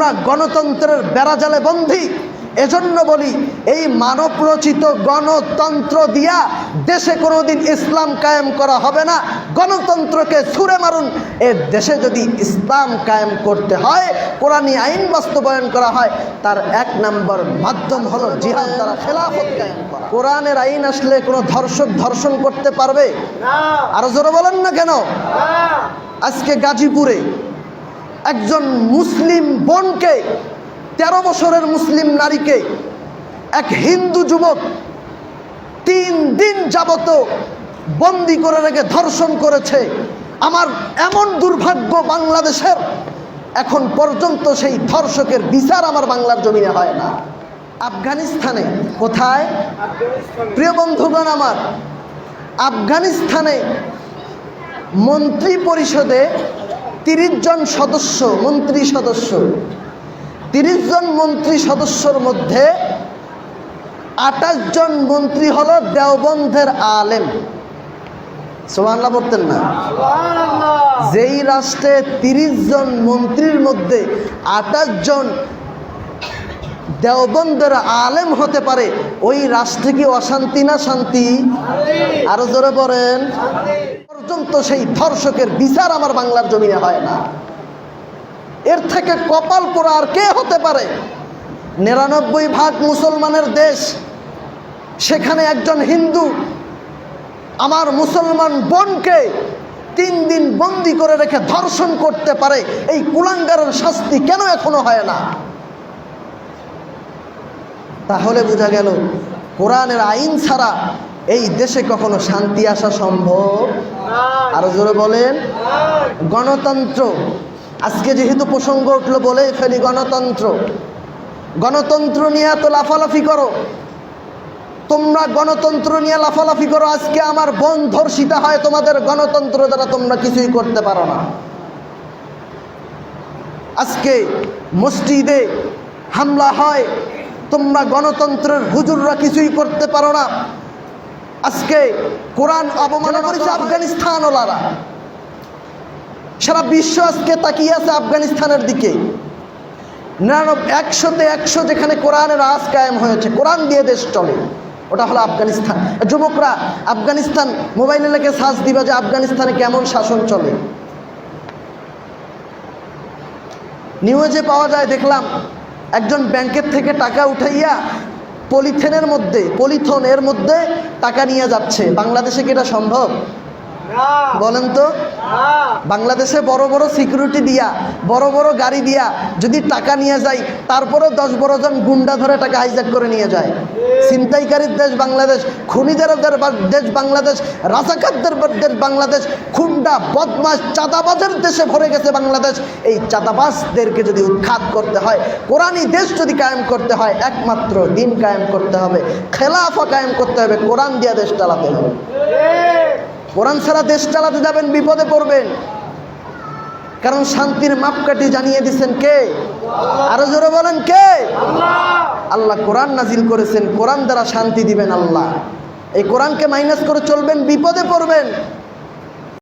তোমরা গণতন্ত্রের বেড়াজালে বন্দী। এজন্য বলি, এই মানব রচিত গণতন্ত্র দিয়া দেশে কোনোদিন ইসলাম কায়েম করা হবে না। গণতন্ত্রকে ছুঁড়ে মারুন। এ দেশে যদি ইসলাম কায়েম করতে হয়, কোরআনী আইন বাস্তবায়ন করা হয়, তার এক নম্বর মাধ্যম হলো জিহাদ দ্বারা খেলাফত কায়েম করা। কোরআনের আইন আসলে কোনো ধর্ষক ধর্ষণ করতে পারবে? আরো জোরে বলেন না কেন? আজকে গাজীপুরে একজন মুসলিম বোনকে, 13 বছরের মুসলিম নারীকে এক হিন্দু যুবক 3 দিন যাবত বন্দি করে রেখে ধর্ষণ করেছে। আমার এমন দুর্ভাগ্য বাংলাদেশের, এখন পর্যন্ত সেই ধর্ষকের বিচার আমার বাংলার জমিনে হয় না। আফগানিস্তানে কোথায়? প্রিয় বন্ধুগণ আমার, আফগানিস্তানে মন্ত্রী পরিষদে 30 জন সদস্য, মন্ত্রী সদস্য, 30 জন মন্ত্রী সদস্যর মধ্যে 28 জন মন্ত্রী হলো দেওবন্ধের আলেম। সুবহানাল্লাহ বলতেন না? যেই রাষ্ট্রে 30 জন মন্ত্রীর মধ্যে 28 জন দেওবন্ধের আলেম হতে পারে, ওই রাষ্ট্রে কি অশান্তি না শান্তি? আরো জোরে বলেন। পর্যন্ত সেই ধর্ষকের বিচার আমার বাংলার জমিনে হয় না। এর থেকে কপাল পোড়া আর কে হতে পারে? 99% মুসলমানের দেশ, সেখানে একজন হিন্দু আমার মুসলমান বোনকে 3 দিন বন্দি করে রেখে ধর্ষণ করতে পারে। এই কুলাঙ্গারের শাস্তি কেন এখনো হয় না? তাহলে বোঝা গেল কোরআনের আইন ছাড়া এই দেশে কখনো শান্তি আসা সম্ভব? আরো জোরে বলেন। গণতন্ত্র, আজকে যেহেতু প্রসঙ্গ উঠলো বলেই ফেলি, গণতন্ত্র। গণতন্ত্র নিয়ে এত লাফালাফি করো, তোমরা গণতন্ত্র নিয়ে লাফালাফি করো, আজকে আমার বোন ধর্ষিতা হয় তোমাদের গণতন্ত্র দ্বারা, তোমরা কিছুই করতে পারো না। আজকে মসজিদে হামলা হয়, তোমরা গণতন্ত্রের হুজুররা কিছুই করতে পারো না। আজকে কোরআন অবমাননা করেছে আফগানিস্তান ওলারা, সারা বিশ্ব আজকে তাকিয়ে আছে আফগানিস্তানের দিকে। 100তে 100 যেখানে কোরআনের রাজ কায়েম হয়েছে, কোরআন দিয়ে দেশ চলে, ওটা হলো আফগানিস্তান। যুবকরা আফগানিস্তান মোবাইলে লেগে সার্চ দিবা যে আফগানিস্তানে কেমন শাসন চলে। নিউজে পাওয়া যায়, দেখলাম একজন ব্যাংকের থেকে টাকা উঠাইয়া পলিথিনের মধ্যে, পলিথনের মধ্যে টাকা নিয়ে যাচ্ছে। বাংলাদেশে কি এটা সম্ভব? বলেন তো। বাংলাদেশে বড় বড় সিকিউরিটি দিয়া, বড় বড় গাড়ি দিয়া যদি টাকা নিয়ে যায়, তারপরে 10-12 জন গুন্ডা ধরে টাকা হাইজ্যাক করে নিয়ে যায়। ছিনতাইকারীর দেশ বাংলাদেশ, খুনিদের দেশ বাংলাদেশ, রাজাকারদের দেশ বাংলাদেশ, খুন্ডা বদমাশ চাঁদাবাজের দেশে ভরে গেছে বাংলাদেশ। এই চাঁদাবাজদেরকে যদি উৎখাত করতে হয়, কোরআনী দেশ যদি কায়েম করতে হয়, একমাত্র দিন কায়েম করতে হবে, খেলাফা কায়েম করতে হবে, কোরআন দিয়া দেশ চালাতে হবে। কোরআন ছাড়া দেশ চালাতে যাবেন বিপদে পড়বেন। কারণ শান্তির মাপকাঠি জানিয়ে দিচ্ছেন কে? আরো জোরে বলেন কে? আল্লাহ কোরআন নাজিল করেছেন, কোরআন দ্বারা শান্তি দিবেন আল্লাহ। এই কোরআনকে মাইনাস করে চলবেন, বিপদে পড়বেন।